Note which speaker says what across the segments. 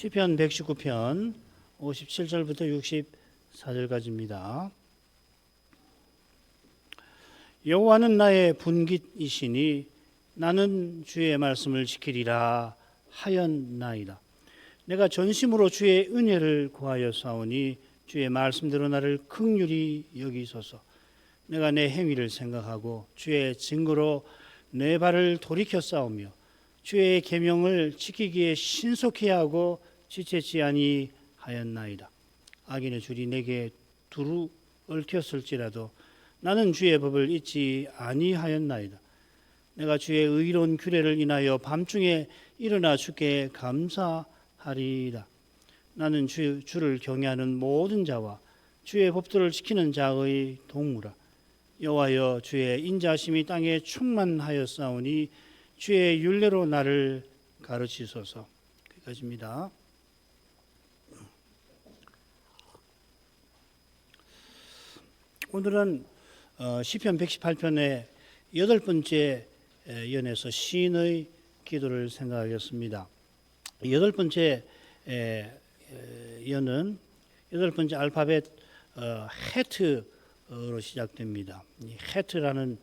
Speaker 1: 시편 119편 57절부터 64절까지입니다. 여호와는 나의 분깃이시니 나는 주의 말씀을 지키리라 하였나이다. 내가 전심으로 주의 은혜를 구하여 싸우니 주의 말씀대로 나를 긍휼히 여기소서. 내가 내 행위를 생각하고 주의 증거로 내 발을 돌이켜 싸우며 주의 계명을 지키기에 신속히 하고 지체치 아니하였나이다. 악인의 줄이 내게 두루 얽혔을지라도 나는 주의 법을 잊지 아니하였나이다. 내가 주의 의로운 규례를 인하여 밤중에 일어나 주께 감사하리이다. 나는 주를 경외하는 모든 자와 주의 법도를 지키는 자의 동무라. 여호와여, 주의 인자하심이 땅에 충만하였사오니 주의 율례로 나를 가르치소서. 여기까지입니다. 오늘은 시편 118편의 8번째 연에서 시인의 기도를 생각하겠습니다. 8번째 연은 8번째 알파벳 헤트로 시작됩니다. 이 헤트라는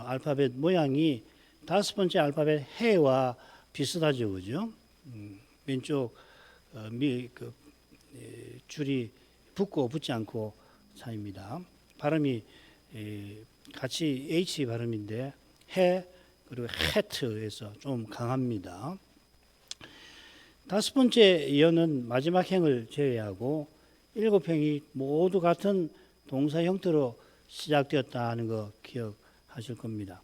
Speaker 1: 알파벳 모양이 5번째 알파벳 해와 비슷하죠, 그죠? 왼쪽 줄이 붙고 붙지 않고 차이입니다. 발음이 같이 H 발음인데 해 그리고 헤트에서 좀 강합니다. 5번째 연은 마지막 행을 제외하고 7행이 모두 같은 동사 형태로 시작되었다 하는 거 기억하실 겁니다.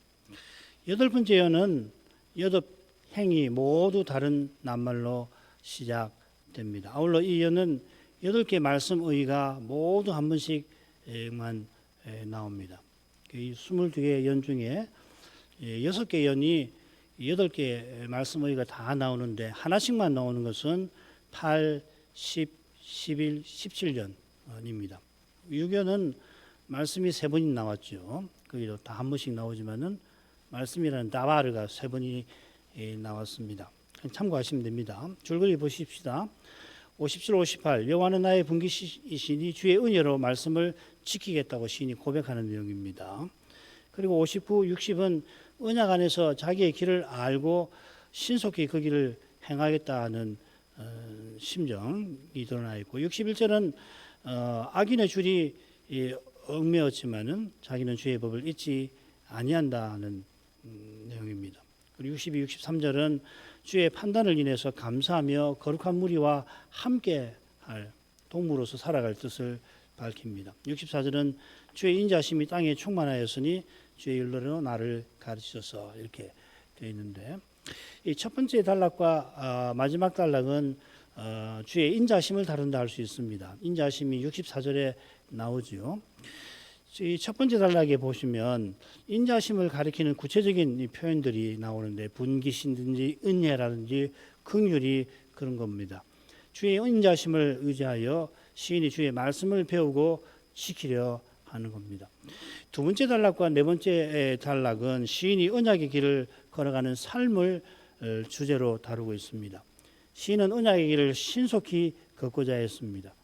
Speaker 1: 8번째 연은 8행이 모두 다른 낱말로 시작됩니다. 아울러 이 연은 8개 말씀 의가 모두 한 번씩만 나옵니다. 이 22개의 연 중에 6개 연이 8개 말씀 의가 다 나오는데 하나씩만 나오는 것은 8, 10, 11, 17년입니다. 6연은 말씀이 3번이 나왔죠. 거기도 다 한 번씩 나오지만은 말씀이라는 다바르가 3번이 나왔습니다. 참고하시면 됩니다. 줄거리 보십시다. 57, 58 여호와는 나의 분깃이시니 주의 은혜로 말씀을 지키겠다고 시인이 고백하는 내용입니다. 그리고 59, 60은 언약 안에서 자기의 길을 알고 신속히 그 길을 행하겠다는 심정이 드러나 있고 61절은 악인의 줄이 얽매었지만은 자기는 주의 법을 잊지 아니한다는 내용입니다. 그리고 62, 63절은 주의 판단을 인해서 감사하며 거룩한 무리와 함께 할 동무로서 살아갈 뜻을 밝힙니다. 64절은 주의 인자심이 땅에 충만하였으니 주의 율례로 나를 가르치소서 이렇게 되어 있는데 이 첫 번째 단락과 마지막 단락은 주의 인자심을 다룬다 할 수 있습니다. 인자심이 64절에 나오죠. 이 첫 번째 단락에 보시면 인자심을 가리키는 구체적인 표현들이 나오는데 분깃이든지 은혜라든지 긍휼이 그런 겁니다. 주의 인자심을 의지하여 시인이 주의 말씀을 배우고 지키려 하는 겁니다. 두 번째 단락과 네 번째 단락은 시인이 언약의 길을 걸어가는 삶을 주제로 다루고 있습니다. 시인은 언약의 길을 신속히 걷고자 했습니다.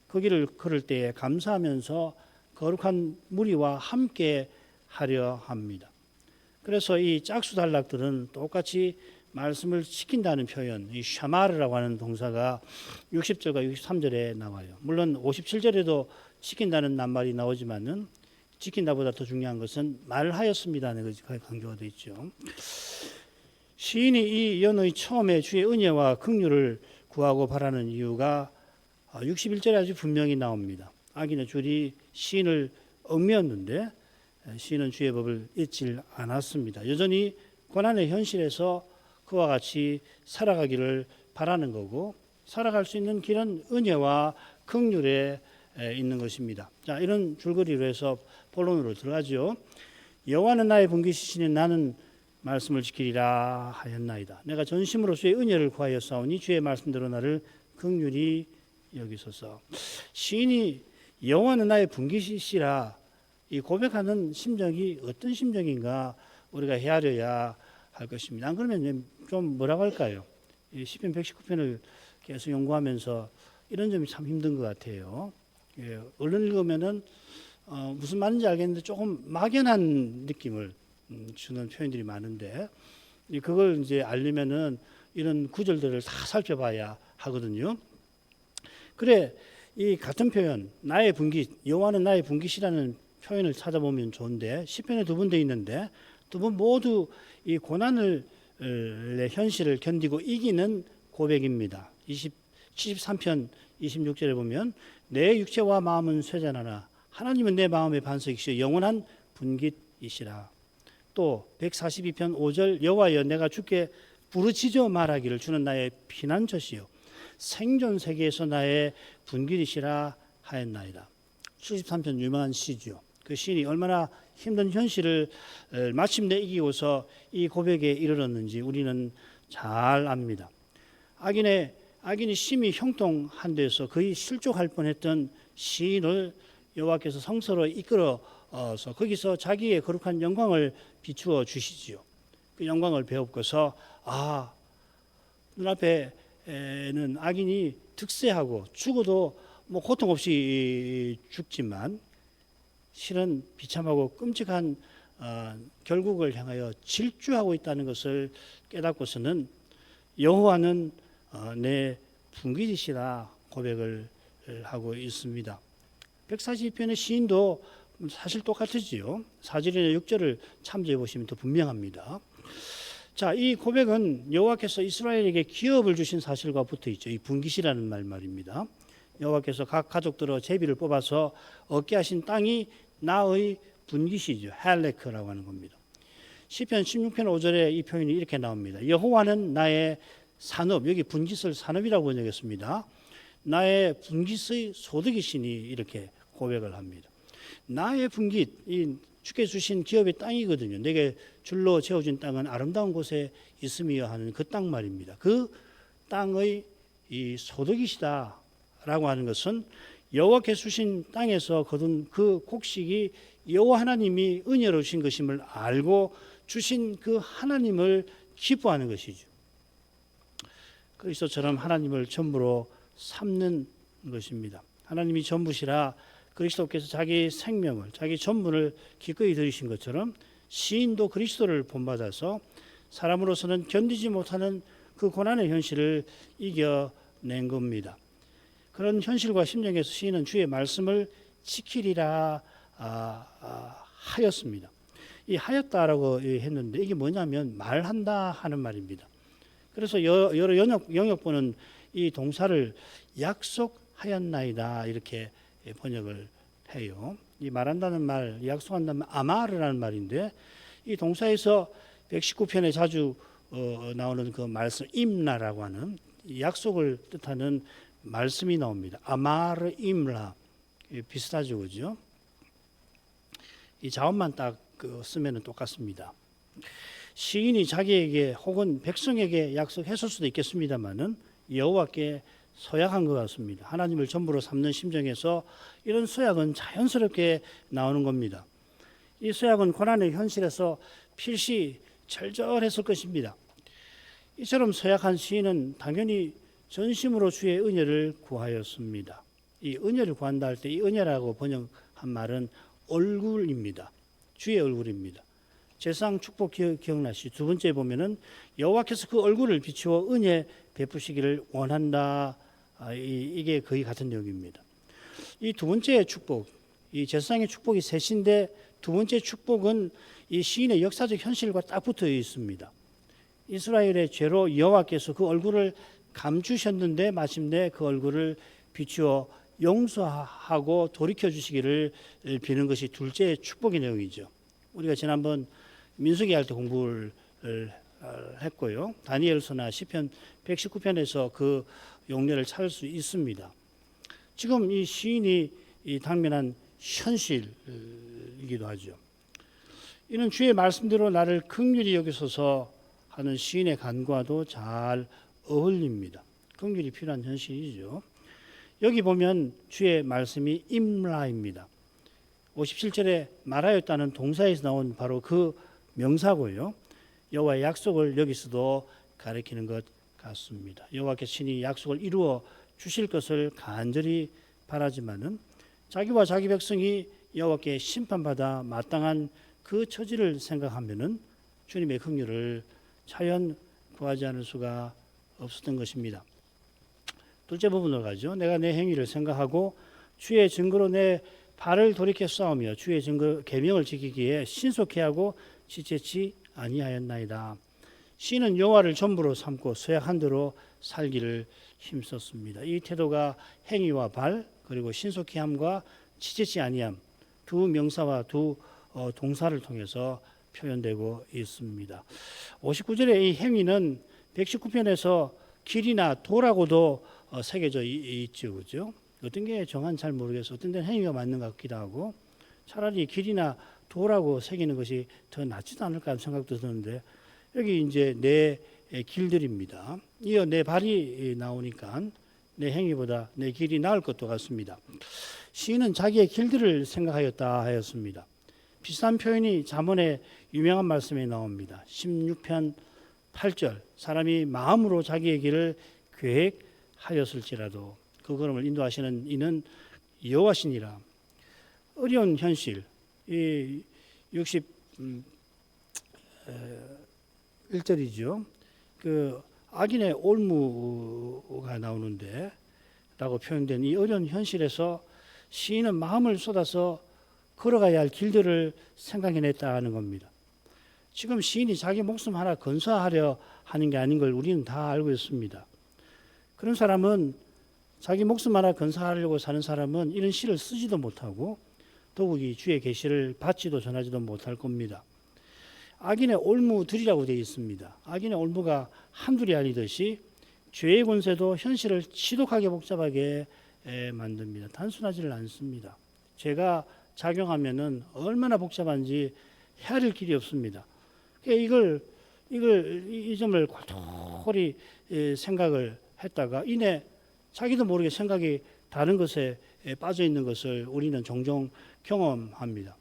Speaker 1: 그 길을 걸을 때에 감사하면서 거룩한 무리와 함께 하려 합니다. 그래서 이 짝수 단락들은 똑같이 말씀을 지킨다는 표현, 이 샤마르라고 하는 동사가 60절과 63절에 나와요. 물론 57절에도 지킨다는 낱말이 나오지만은 지킨다보다 더 중요한 것은 말하였습니다는 것이 강조가 되어 있죠. 시인이 이 연의 처음에 주의 은혜와 긍휼을 구하고 바라는 이유가 61절에 아주 분명히 나옵니다. 악인의 줄이 시인을 얽매었는데 시인은 주의 법을 잊지 않았습니다. 여전히 고난의 현실에서 그와 같이 살아가기를 바라는 거고 살아갈 수 있는 길은 은혜와 긍휼에 있는 것입니다. 자, 이런 줄거리로 해서 본론으로 들어가죠. 여호와는 나의 분깃이시니 나는 말씀을 지키리라 하였나이다. 내가 전심으로 주의 은혜를 구하여 싸우니 주의 말씀대로 나를 긍휼히 여기소서. 시인이 여호와는 나의 분깃이시라 이 고백하는 심정이 어떤 심정인가 우리가 헤아려야 할 것입니다. 안 그러면 좀 뭐라고 할까요? 이 시편 119편을 계속 연구하면서 이런 점이 참 힘든 것 같아요. 얼른 읽으면은 무슨 말인지 알겠는데 조금 막연한 느낌을 주는 표현들이 많은데 그걸 이제 알려면은 이런 구절들을 다 살펴봐야 하거든요. 그래 이 같은 표현 나의 분깃 여호와는 나의 분깃이라는 표현을 찾아보면 좋은데 시편에 두 번 돼 있는데 두 번 모두 이 고난을 현실을 견디고 이기는 고백입니다. 73편 26절에 보면 내 육체와 마음은 쇠잔하나 하나님은 내 마음의 반석이시여 영원한 분깃이시라. 또 142편 5절 여호와여 내가 주께 부르짖어 말하기를 주는 나의 피난처시요 생존 세계에서 나의 분깃이시라 하였나이다. 73편 유명한 시죠. 그 시인이 얼마나 힘든 현실을 마침내 이기고서 이 고백에 이르렀는지 우리는 잘 압니다. 악인이 심히 형통한 데서 거의 실족할 뻔했던 시인을 여호와께서 성소로 이끌어서 거기서 자기의 거룩한 영광을 비추어 주시지요. 그 영광을 배우고서 눈앞에는 악인이 득세하고 죽어도 뭐 고통 없이 죽지만 실은 비참하고 끔찍한 결국을 향하여 질주하고 있다는 것을 깨닫고서는 여호와는 내 분깃이시라 고백을 하고 있습니다. 142편의 시인도 사실 똑같으지요. 4절이나 6절을 참조해 보시면 더 분명합니다. 자, 이 고백은 여호와께서 이스라엘에게 기업을 주신 사실과 붙어 있죠. 이 분깃이라는 말입니다. 여호와께서 각 가족들의 제비를 뽑아서 얻게 하신 땅이 나의 분깃이죠. 헬레크라고 하는 겁니다. 시편 16편 5절에 이 표현이 이렇게 나옵니다. 여호와는 나의 산업, 여기 분깃을 산업이라고 번역했습니다. 나의 분깃의 소득이시니 이렇게 고백을 합니다. 나의 분깃, 이 주께 주신 기업의 땅이거든요. 내게 줄로 채워진 땅은 아름다운 곳에 있음이여 하는 그 땅 말입니다. 그 땅의 이 소득이시다라고 하는 것은 여호와께서 주신 땅에서 거둔 그 곡식이 여호와 하나님이 은혜로 주신 것임을 알고 주신 그 하나님을 기뻐하는 것이죠. 그리스도처럼 하나님을 전부로 삼는 것입니다. 하나님이 전부시라 그리스도께서 자기 생명을 자기 전부를 기꺼이 드리신 것처럼 시인도 그리스도를 본받아서 사람으로서는 견디지 못하는 그 고난의 현실을 이겨낸 겁니다. 그런 현실과 심정에서 시인은 주의 말씀을 지키리라 하였습니다. 이 하였다라고 했는데 이게 뭐냐면 말한다 하는 말입니다. 그래서 여러 영역본은 이 동사를 약속하였나이다 이렇게 번역을 해요. 이 말한다는 말, 약속한다는 말, 아마르라는 말인데 이 동사에서 119편에 자주 나오는 그 말씀 임라라고 하는 약속을 뜻하는 말씀이 나옵니다. 아마르 임라 비슷하죠, 그죠? 이 자원만 딱 쓰면은 똑같습니다. 시인이 자기에게 혹은 백성에게 약속했을 수도 있겠습니다만은 여호와께 서약한 것 같습니다. 하나님을 전부로 삼는 심정에서 이런 서약은 자연스럽게 나오는 겁니다. 이 서약은 고난의 현실에서 필시 절절했을 것입니다. 이처럼 서약한 시인은 당연히 전심으로 주의 은혜를 구하였습니다. 이 은혜를 구한다 할 때 이 은혜라고 번역한 말은 얼굴입니다. 주의 얼굴입니다. 제사장 축복 기억나시죠? 두 번째 보면은 여호와께서 그 얼굴을 비추어 은혜 베푸시기를 원한다. 이게 거의 같은 내용입니다. 이 두 번째 축복, 이 제사장의 축복이 셋인데 두 번째 축복은 이 시인의 역사적 현실과 딱 붙어 있습니다. 이스라엘의 죄로 여호와께서 그 얼굴을 감추셨는데 마침내 그 얼굴을 비추어 용서하고 돌이켜 주시기를 비는 것이 둘째 축복의 내용이죠. 우리가 지난번 민수기 할 때 공부를 했고요. 다니엘서나 시편 119편에서 그 용례를 찾을 수 있습니다. 지금 이 시인이 당면한 현실이기도 하죠. 이는 주의 말씀대로 나를 긍휼히 여기소서 하는 시인의 간과도 잘 어울립니다. 긍휼이 필요한 현실이죠. 여기 보면 주의 말씀이 임라입니다. 57절에 말하였다는 동사에서 나온 바로 그 명사고요. 여호와의 약속을 여기서도 가리키는 것 같습니다. 여호와께서 친히 약속을 이루어 주실 것을 간절히 바라지만은 자기와 자기 백성이 여호와께 심판받아 마땅한 그 처지를 생각하면은 주님의 긍휼을 차연 구하지 않을 수가 없었던 것입니다. 둘째 부분으로 가죠. 내가 내 행위를 생각하고 주의 증거로 내 발을 돌이켜 싸우며 주의 증거 계명을 지키기에 신속해 하고 지체치 아니하였나이다. 시인은 여호와를 전부로 삼고 서약한 대로 살기를 힘썼습니다. 이 태도가 행위와 발 그리고 신속히함과 지체치 아니함 두 명사와 두 동사를 통해서 표현되고 있습니다. 59절의 이 행위는 119편에서 길이나 도라고도 새겨져 있죠. 그죠? 어떤 게 정한 잘 모르겠어. 어떤 데는 행위가 맞는 것 같기도 하고 차라리 길이나 도라고 새기는 것이 더 낫지도 않을까 하는 생각도 드는데 여기 이제 내 길들입니다. 이어 내 발이 나오니까 내 행위보다 내 길이 나을 것도 같습니다. 시인은 자기의 길들을 생각하였다 하였습니다. 비슷한 표현이 잠언의 유명한 말씀에 나옵니다. 16편 8절 사람이 마음으로 자기의 길을 계획하였을지라도 그 걸음을 인도하시는 이는 여호와시니라. 어려운 현실 이 61절이죠. 그 악인의 올무가 나오는데 라고 표현된 이 어려운 현실에서 시인은 마음을 쏟아서 걸어가야 할 길들을 생각해냈다 하는 겁니다. 지금 시인이 자기 목숨 하나 건사하려 하는 게 아닌 걸 우리는 다 알고 있습니다. 그런 사람은 자기 목숨 하나 건사하려고 사는 사람은 이런 시를 쓰지도 못하고 더욱이 주의 계시를 받지도 전하지도 못할 겁니다. 악인의 올무들이라고 되어 있습니다. 악인의 올무가 한둘이 아니듯이 죄의 권세도 현실을 지독하게 복잡하게 만듭니다. 단순하지를 않습니다. 죄가 작용하면은 얼마나 복잡한지 헤아릴 길이 없습니다. 이 점을 골똘히 생각을 했다가 이내 자기도 모르게 생각이 다른 것에 빠져 있는 것을 우리는 종종 경험합니다.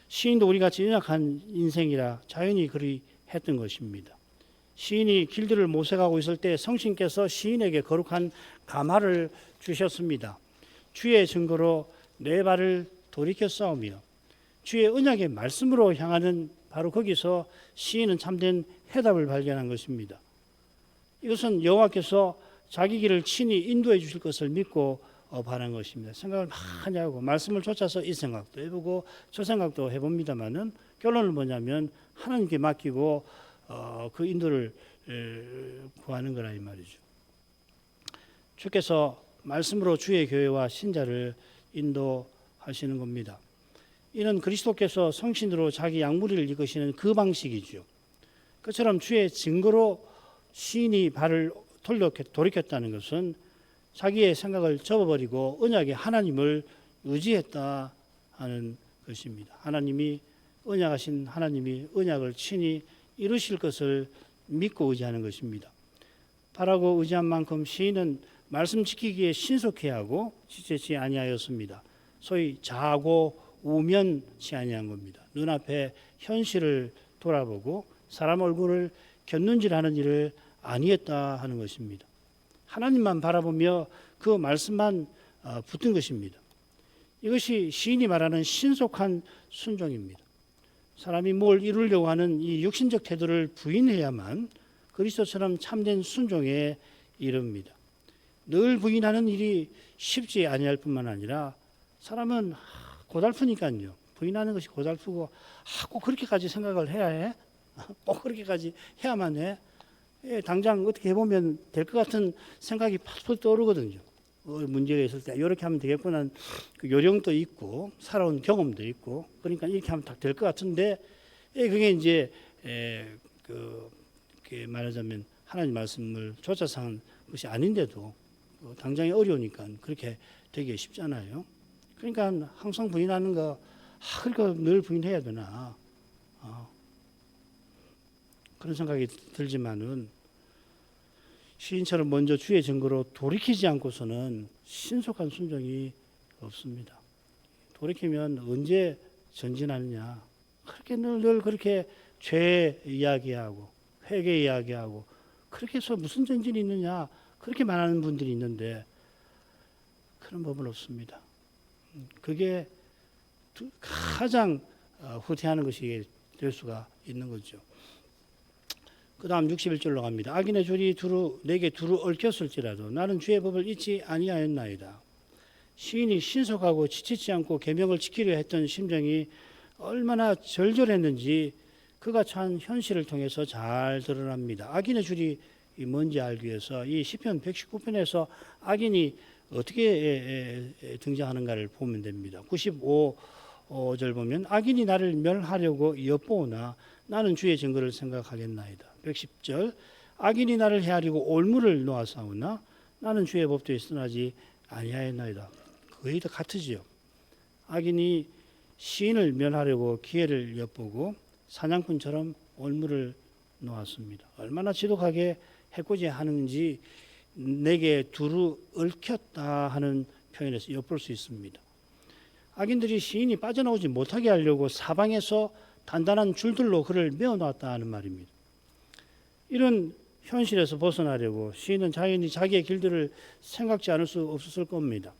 Speaker 1: 시인도 우리 같이 연약한 인생이라 자연히 그리 했던 것입니다. 시인이 길들을 모색하고 있을 때 성신께서 시인에게 거룩한 가마를 주셨습니다. 주의 증거로 내 발을 돌이켜 싸우며 주의 언약의 말씀으로 향하는 바로 거기서 시인은 참된 해답을 발견한 것입니다. 이것은 여호와께서 자기 길을 친히 인도해 주실 것을 믿고 바란 것입니다. 생각을 많이 하고 말씀을 쫓아서 이 생각도 해보고 저 생각도 해봅니다만은 결론은 뭐냐면 하나님께 맡기고 그 인도를 구하는 거라 이 말이죠. 주께서 말씀으로 주의 교회와 신자를 인도하시는 겁니다. 이는 그리스도께서 성신으로 자기 양무리를 이끄시는 그 방식이죠. 그처럼 주의 증거로 시인이 발을 돌이켰다는 것은 자기의 생각을 접어버리고 언약의 하나님을 의지했다 하는 것입니다. 하나님이 언약하신 하나님이 언약을 친히 이루실 것을 믿고 의지하는 것입니다. 바라고 의지한 만큼 시인은 말씀 지키기에 신속해야 하고 지체치 아니하였습니다. 소위 자고 우면치 아니한 겁니다. 눈앞에 현실을 돌아보고 사람 얼굴을 곁눈질하는 일을 아니했다 하는 것입니다. 하나님만 바라보며 그 말씀만 붙든 것입니다. 이것이 시인이 말하는 신속한 순종입니다. 사람이 뭘 이루려고 하는 이 육신적 태도를 부인해야만 그리스도처럼 참된 순종에 이릅니다. 늘 부인하는 일이 쉽지 아니할 뿐만 아니라 사람은 고달프니까요. 부인하는 것이 고달프고 꼭 그렇게까지 생각을 해야 해? 꼭 그렇게까지 해야만 해? 당장 어떻게 해보면 될 것 같은 생각이 팍팍 떠오르거든요. 문제가 있을 때 이렇게 하면 되겠구나 하는 그 요령도 있고 살아온 경험도 있고 그러니까 이렇게 하면 딱 될 것 같은데 그게 이제 말하자면 하나님 말씀을 쫓아서 한 것이 아닌데도 당장에 어려우니까 그렇게 되기 쉽잖아요. 그러니까 항상 부인하는 거 그러니까 늘 부인해야 되나 그런 생각이 들지만은 시인처럼 먼저 주의 증거로 돌이키지 않고서는 신속한 순종이 없습니다. 돌이키면 언제 전진하느냐. 그렇게 늘 그렇게 죄 이야기하고 회개 이야기하고 그렇게 해서 무슨 전진이 있느냐 그렇게 말하는 분들이 있는데 그런 법은 없습니다. 그게 가장 후퇴하는 것이 될 수가 있는 거죠. 그 다음 61절로 갑니다. 악인의 줄이 내게 두루 얽혔을지라도 나는 주의 법을 잊지 아니하였나이다. 시인이 신속하고 지치지 않고 계명을 지키려 했던 심정이 얼마나 절절했는지 그가 처한 현실을 통해서 잘 드러납니다. 악인의 줄이 뭔지 알기 위해서 이 시편 119편에서 악인이 어떻게 등장하는가를 보면 됩니다. 95절 보면 악인이 나를 멸하려고 엿보으나 나는 주의 증거를 생각하겠나이다. 110절 악인이 나를 헤아리고 올무를 놓아싸우나 나는 주의 법도에 떠나지 아니하였나이다. 거의 다 같으지요. 악인이 시인을 멸하려고 기회를 엿보고 사냥꾼처럼 올무를 놓았습니다. 얼마나 지독하게 해코지하는지 내게 두루 얽혔다 하는 표현에서 엿볼 수 있습니다. 악인들이 시인이 빠져나오지 못하게 하려고 사방에서 단단한 줄들로 그를 메어놨다 하는 말입니다. 이런 현실에서 벗어나려고 시인은 자기의 길들을 생각지 않을 수 없었을 겁니다.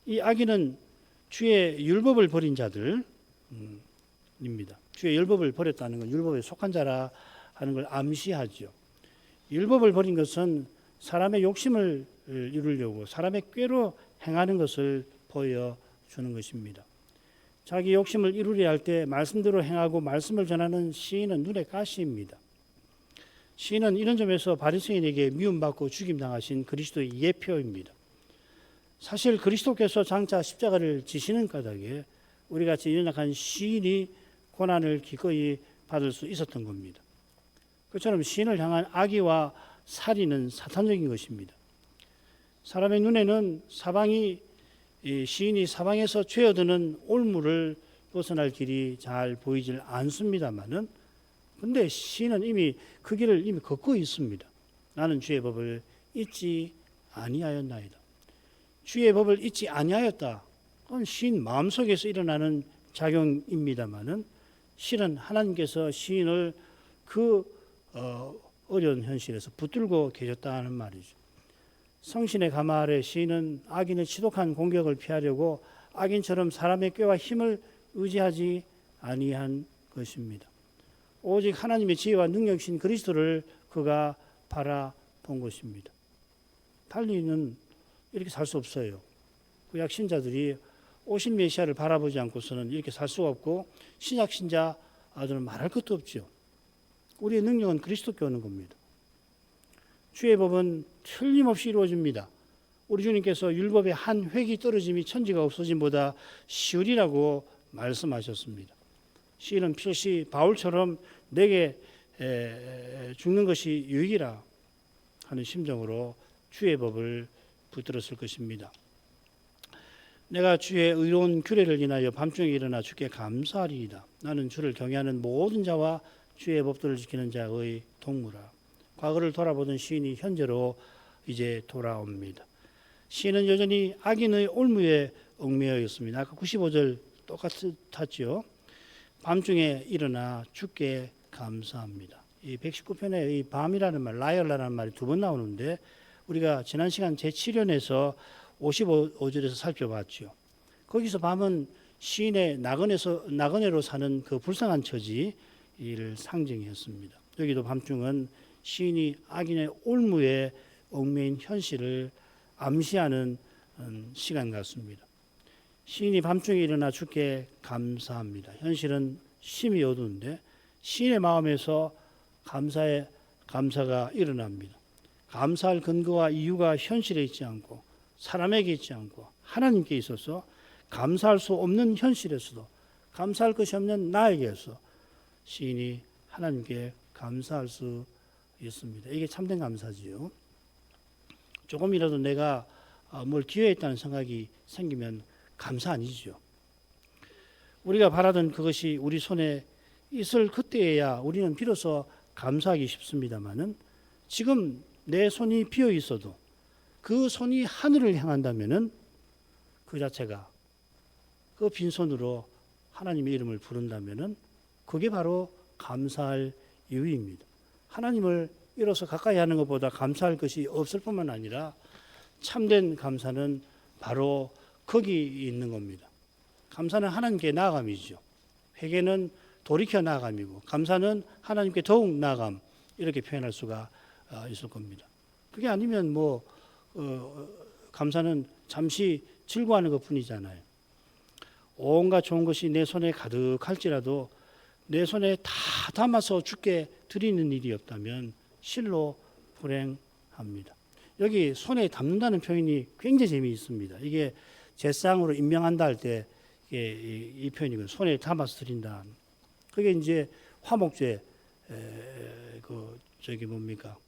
Speaker 1: 이 악인은 주의 율법을 버린 자들입니다. 주의 율법을 버렸다는 건 율법에 속한 자라 하는 걸 암시하죠. 율법을 버린 것은 사람의 욕심을 이루려고 사람의 꾀로 행하는 것을 보여주는 것입니다. 자기 욕심을 이루려 할 때 말씀대로 행하고 말씀을 전하는 시인은 눈에 가시입니다. 시인은 이런 점에서 바리새인에게 미움받고 죽임당하신 그리스도의 예표입니다. 사실 그리스도께서 장차 십자가를 지시는 까닭에 우리같이 연약한 시인이 고난을 기꺼이 받을 수 있었던 겁니다. 그처럼 시인을 향한 악의와 살인은 사탄적인 것입니다. 사람의 눈에는 시인이 사방에서 죄어드는 올무를 벗어날 길이 잘 보이질 않습니다만은 근데 시인은 이미 그 길을 이미 걷고 있습니다. 나는 주의 법을 잊지 아니하였나이다. 주의 법을 잊지 아니하였다. 그건 시인 마음속에서 일어나는 작용입니다만은 실은 하나님께서 시인을 그 어려운 현실에서 붙들고 계셨다는 말이죠. 성신의 가마 아래 시인은 악인의 지독한 공격을 피하려고 악인처럼 사람의 꾀와 힘을 의지하지 아니한 것입니다. 오직 하나님의 지혜와 능력이신 그리스도를 그가 바라본 것입니다. 달리는 이렇게 살 수 없어요. 구약 신자들이 오신 메시아를 바라보지 않고서는 이렇게 살 수가 없고 신약 신자들은 말할 것도 없죠. 우리의 능력은 그리스도께 오는 겁니다. 주의 법은 틀림없이 이루어집니다. 우리 주님께서 율법의 한 획이 떨어짐이 천지가 없어짐보다 쉬우리라고 말씀하셨습니다. 시인은 필시 바울처럼 내게 죽는 것이 유익이라 하는 심정으로 주의 법을 붙들었을 것입니다. 내가 주의 의로운 규례를 인하여 밤중에 일어나 주께 감사하리이다. 나는 주를 경외하는 모든 자와 주의 법도를 지키는 자의 동무라. 과거를 돌아보던 시인이 현재로 이제 돌아옵니다. 시인은 여전히 악인의 올무에 얽매여 있습니다. 아까 95절 똑같았죠. 밤중에 일어나 주께 감사합니다. 이 119편에 이 밤이라는 말, 라이얼라는 말이 두 번 나오는데 우리가 지난 시간 제7연에서 55절에서 살펴봤죠. 거기서 밤은 시인의 나그네로 사는 그 불쌍한 처지를 상징했습니다. 여기도 밤중은 시인이 악인의 올무에 얽매인 현실을 암시하는 시간 같습니다. 시인이 밤중에 일어나 주께 감사합니다. 현실은 심히 어두운데 시인의 마음에서 감사가 일어납니다. 감사할 근거와 이유가 현실에 있지 않고 사람에게 있지 않고 하나님께 있어서 감사할 수 없는 현실에서도 감사할 것이 없는 나에게서 시인이 하나님께 감사할 수 있습니다. 이게 참된 감사지요. 조금이라도 내가 뭘 기여했다는 생각이 생기면 감사 아니죠. 우리가 바라던 그것이 우리 손에 있을 그때에야 우리는 비로소 감사하기 쉽습니다만은 지금 내 손이 비어 있어도 그 손이 하늘을 향한다면은 그 자체가 그 빈손으로 하나님의 이름을 부른다면은 그게 바로 감사할 이유입니다. 하나님을 이로써 가까이 하는 것보다 감사할 것이 없을 뿐만 아니라 참된 감사는 바로 거기 있는 겁니다. 감사는 하나님께 나아감이죠. 회개는 돌이켜 나아감이고 감사는 하나님께 더욱 나아감, 이렇게 표현할 수가 있을 겁니다. 그게 아니면 감사는 잠시 즐거워하는 것뿐이잖아요. 온갖 좋은 것이 내 손에 가득할지라도 내 손에 다 담아서 주께 드리는 일이 없다면 실로 불행합니다. 여기 손에 담는다는 표현이 굉장히 재미있습니다. 이게 제상으로 임명한다 할 때 이 표현이거든요. 손에 담아서 드린다. 그게 이제 화목제 뭡니까?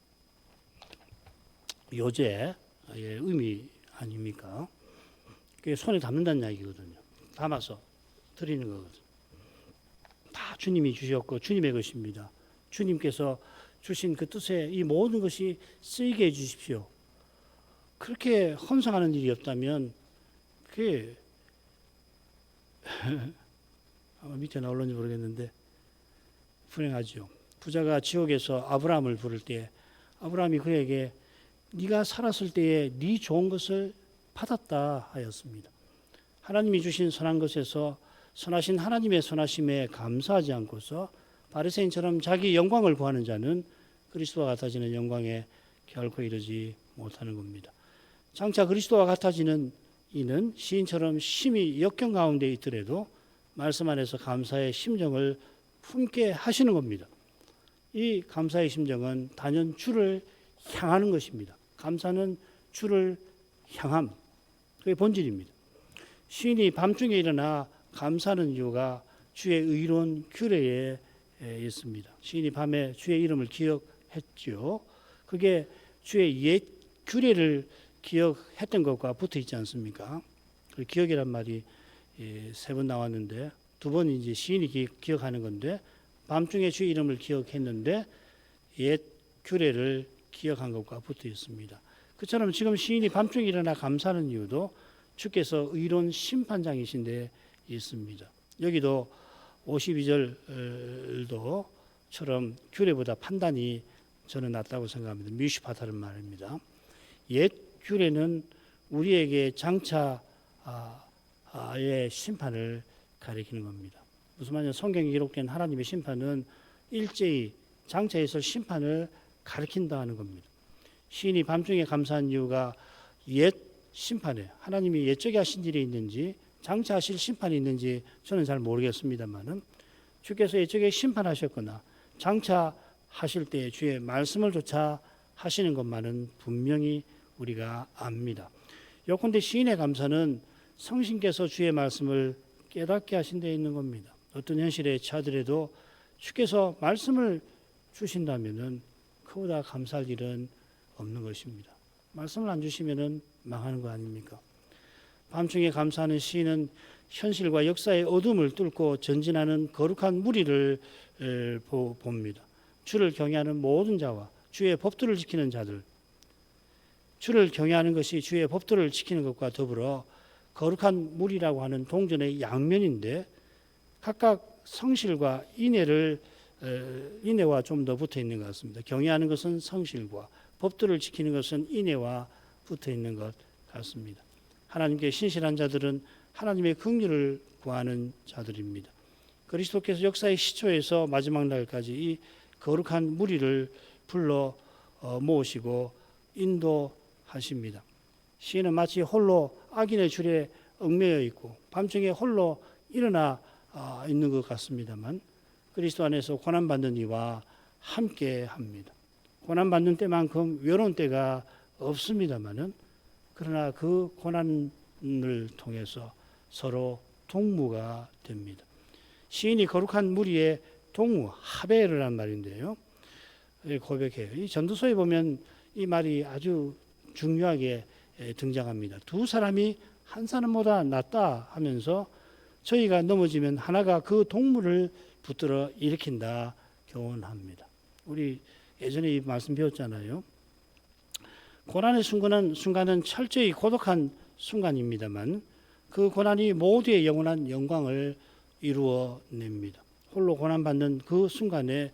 Speaker 1: 요제의 의미 아닙니까? 그게 손에 담는다는 이야기거든요. 담아서 드리는 거거든요. 다 주님이 주셨고 주님의 것입니다. 주님께서 주신 그 뜻에 이 모든 것이 쓰이게 해주십시오. 그렇게 헌성하는 일이 없다면 그게 아마 밑에 나올는지 모르겠는데 불행하죠. 부자가 지옥에서 아브라함을 부를 때 아브라함이 그에게 네가 살았을 때에 네 좋은 것을 받았다 하였습니다. 하나님이 주신 선한 것에서 선하신 하나님의 선하심에 감사하지 않고서 바리새인처럼 자기 영광을 구하는 자는 그리스도와 같아지는 영광에 결코 이르지 못하는 겁니다. 장차 그리스도와 같아지는 이는 시인처럼 심히 역경 가운데 있더라도 말씀 안에서 감사의 심정을 품게 하시는 겁니다. 이 감사의 심정은 단연 주를 향하는 것입니다. 감사는 주를 향함, 그게 본질입니다. 시인이 밤중에 일어나 감사하는 이유가 주의 의로운 규례에 있습니다. 시인이 밤에 주의 이름을 기억했죠. 그게 주의 옛 규례를 기억했던 것과 붙어 있지 않습니까? 그 기억이란 말이 3번 나왔는데 2번 이제 시인이 기억하는 건데 밤중에 주의 이름을 기억했는데 옛 규례를 기억한 것과 붙어 있습니다. 그처럼 지금 시인이 밤중에 일어나 감사하는 이유도 주께서 의로운 심판장이신데 있습니다. 여기도 52절도 처럼 규례보다 판단이 저는 낫다고 생각합니다. 미슈파타는 말입니다. 옛 규례는 우리에게 장차의 심판을 가리키는 겁니다. 무슨 말이냐? 성경에 기록된 하나님의 심판은 일제히 장차에 있을 심판을 가리킨다 하는 겁니다. 시인이 밤중에 감사한 이유가 옛 심판에 하나님이 옛적에 하신 일이 있는지 장차 하실 심판이 있는지 저는 잘 모르겠습니다만은 주께서 옛적에 심판하셨거나 장차 하실 때 주의 말씀을 조차 하시는 것만은 분명히 우리가 압니다. 요컨대 시인의 감사는 성신께서 주의 말씀을 깨닫게 하신 데 있는 겁니다. 어떤 현실에 처하더라도 주께서 말씀을 주신다면은 그보다 감사할 일은 없는 것입니다. 말씀을 안 주시면은 망하는 거 아닙니까? 밤중에 감사하는 시인은 현실과 역사의 어둠을 뚫고 전진하는 거룩한 무리를 봅니다. 주를 경외하는 모든 자와 주의 법도를 지키는 자들, 주를 경외하는 것이 주의 법도를 지키는 것과 더불어 거룩한 무리라고 하는 동전의 양면인데 각각 성실과 인애와 좀 더 붙어 있는 것 같습니다. 경외하는 것은 성실과 법도를 지키는 것은 인애와 붙어 있는 것 같습니다. 하나님께 신실한 자들은 하나님의 긍휼을 구하는 자들입니다. 그리스도께서 역사의 시초에서 마지막 날까지 이 거룩한 무리를 불러 모으시고 인도하십니다. 시인은 마치 홀로 악인의 줄에 얽매여 있고 밤중에 홀로 일어나 있는 것 같습니다만 그리스도 안에서 고난받는 이와 함께 합니다. 고난받는 때만큼 외로운 때가 없습니다만은 그러나 그 고난을 통해서 서로 동무가 됩니다. 시인이 거룩한 무리의 동무, 하베르란 말인데요. 고백해요. 이 전도서에 보면 이 말이 아주 중요하게 등장합니다. 두 사람이 한 사람보다 낫다 하면서 저희가 넘어지면 하나가 그 동무를 붙들어 일으킨다 교훈합니다. 우리 예전에 이 말씀 배웠잖아요. 고난의 순간은 철저히 고독한 순간입니다만 그 고난이 모두의 영원한 영광을 이루어냅니다. 홀로 고난받는 그 순간에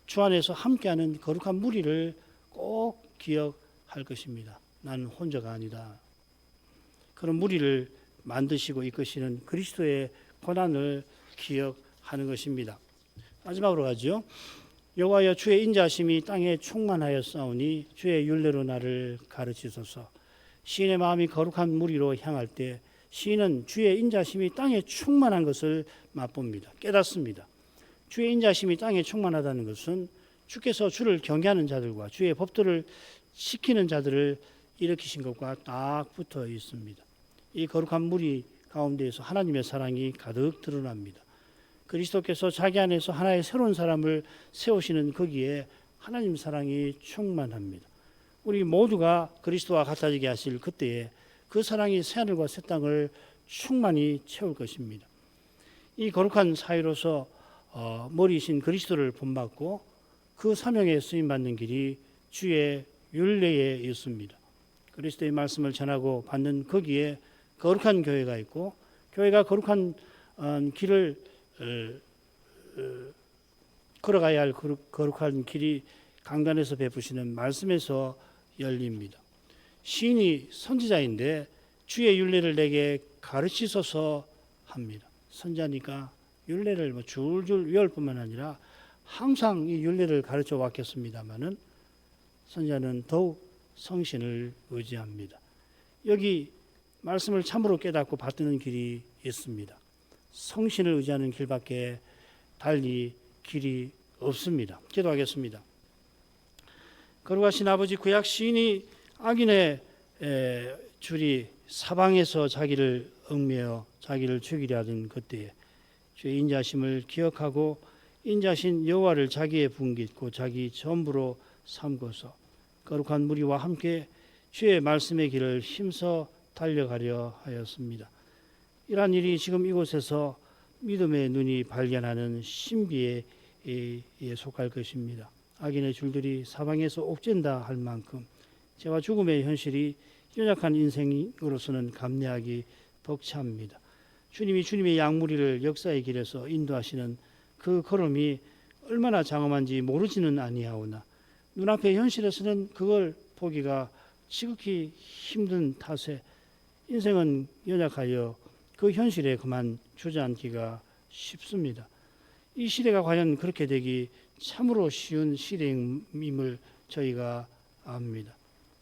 Speaker 1: 주 안에서 함께하는 거룩한 무리를 꼭 기억할 것입니다. 나는 혼자가 아니다. 그런 무리를 만드시고 이끄시는 그리스도의 고난을 기억하는 것입니다. 마지막으로 가죠. 여호와여 주의 인자하심이 땅에 충만하여 싸우니 주의 율례로 나를 가르치소서. 시인의 마음이 거룩한 무리로 향할 때 시인은 주의 인자하심이 땅에 충만한 것을 맛봅니다. 깨닫습니다. 주의 인자하심이 땅에 충만하다는 것은 주께서 주를 경외하는 자들과 주의 법도를 지키는 자들을 일으키신 것과 딱 붙어 있습니다. 이 거룩한 무리 가운데에서 하나님의 사랑이 가득 드러납니다. 그리스도께서 자기 안에서 하나의 새로운 사람을 세우시는 거기에 하나님 사랑이 충만합니다. 우리 모두가 그리스도와 같아지게 하실 그때에 그 사랑이 새하늘과 새 땅을 충만히 채울 것입니다. 이 거룩한 사회로서 머리이신 그리스도를 본받고 그 사명에 쓰임받는 길이 주의 율례에 있습니다. 그리스도의 말씀을 전하고 받는 거기에 거룩한 교회가 있고 교회가 거룩한 길을 걸어가야 할 거룩한 길이 강단에서 베푸시는 말씀에서 열립니다. 시인이 선지자인데 주의 율례를 내게 가르치소서 합니다. 선지자니까 율례를 줄줄 외울 뿐만 아니라 항상 이 율례를 가르쳐 왔겠습니다마는 선지자는 더욱 성신을 의지합니다. 여기 말씀을 참으로 깨닫고 받드는 길이 있습니다. 성신을 의지하는 길밖에 달리 길이 없습니다. 기도하겠습니다. 거룩하신 아버지, 구약 시인이 악인의 줄이 사방에서 자기를 얽매어 자기를 죽이려 하던 그때에 주의 인자심을 기억하고 인자신 여호와를 자기의 분깃고 자기 전부로 삼고서 거룩한 무리와 함께 주의 말씀의 길을 힘써 달려가려 하였습니다. 이러한 일이 지금 이곳에서 믿음의 눈이 발견하는 신비에 속할 것입니다. 악인의 줄들이 사방에서 옥죄다 할 만큼 죄와 죽음의 현실이 연약한 인생으로서는 감내하기 벅찹니다. 주님이 주님의 양무리를 역사의 길에서 인도하시는 그 걸음이 얼마나 장엄한지 모르지는 아니하오나 눈앞의 현실에서는 그걸 보기가 지극히 힘든 탓에 인생은 연약하여 그 현실에 그만 주저앉기가 쉽습니다. 이 시대가 과연 그렇게 되기 참으로 쉬운 시대임을 저희가 압니다.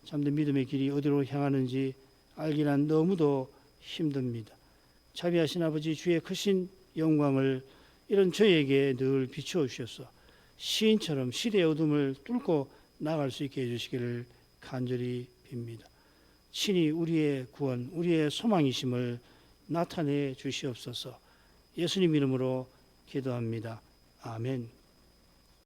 Speaker 1: 참된 믿음의 길이 어디로 향하는지 알기란 너무도 힘듭니다. 자비하신 아버지, 주의 크신 영광을 이런 저에게 늘 비추어 주셔서 시인처럼 시대의 어둠을 뚫고 나갈 수 있게 해주시기를 간절히 빕니다. 친히 우리의 구원, 우리의 소망이심을 나타내 주시옵소서. 예수님 이름으로 기도합니다. 아멘.